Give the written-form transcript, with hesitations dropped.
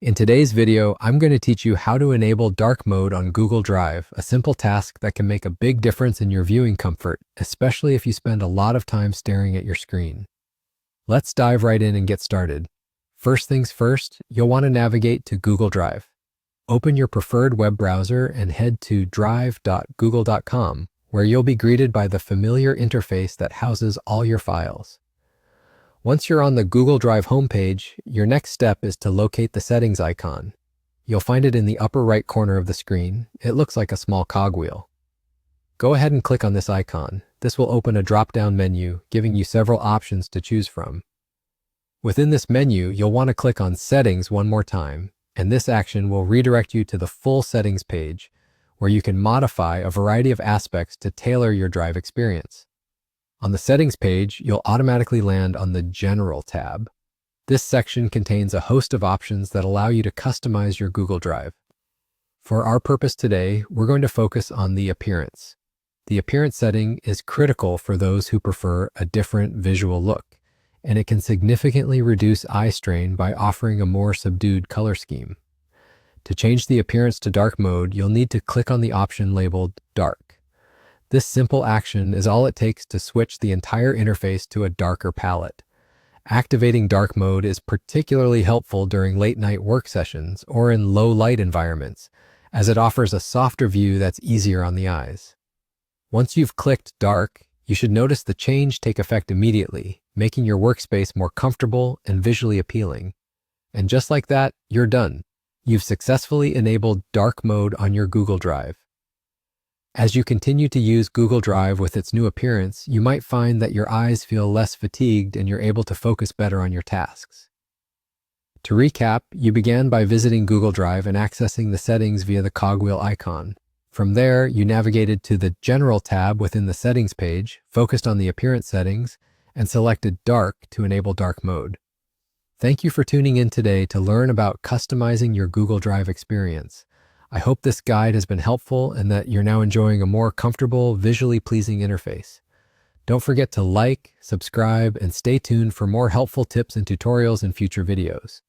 In today's video, I'm going to teach you how to enable dark mode on Google Drive, a simple task that can make a big difference in your viewing comfort, especially if you spend a lot of time staring at your screen. Let's dive right in and get started. First things first, you'll want to navigate to Google Drive. Open your preferred web browser and head to drive.google.com, where you'll be greeted by the familiar interface that houses all your files. Once you're on the Google Drive homepage, your next step is to locate the settings icon. You'll find it in the upper right corner of the screen. It looks like a small cogwheel. Go ahead and click on this icon. This will open a drop-down menu, giving you several options to choose from. Within this menu, you'll want to click on Settings one more time, and this action will redirect you to the full settings page, where you can modify a variety of aspects to tailor your Drive experience. On the Settings page, you'll automatically land on the General tab. This section contains a host of options that allow you to customize your Google Drive. For our purpose today, we're going to focus on the appearance. The appearance setting is critical for those who prefer a different visual look, and it can significantly reduce eye strain by offering a more subdued color scheme. To change the appearance to dark mode, you'll need to click on the option labeled Dark. This simple action is all it takes to switch the entire interface to a darker palette. Activating dark mode is particularly helpful during late-night work sessions or in low-light environments, as it offers a softer view that's easier on the eyes. Once you've clicked dark, you should notice the change take effect immediately, making your workspace more comfortable and visually appealing. And just like that, you're done. You've successfully enabled dark mode on your Google Drive. As you continue to use Google Drive with its new appearance, you might find that your eyes feel less fatigued and you're able to focus better on your tasks. To recap, you began by visiting Google Drive and accessing the settings via the cogwheel icon. From there, you navigated to the General tab within the Settings page, focused on the appearance settings, and selected Dark to enable dark mode. Thank you for tuning in today to learn about customizing your Google Drive experience. I hope this guide has been helpful and that you're now enjoying a more comfortable, visually pleasing interface. Don't forget to like, subscribe, and stay tuned for more helpful tips and tutorials in future videos.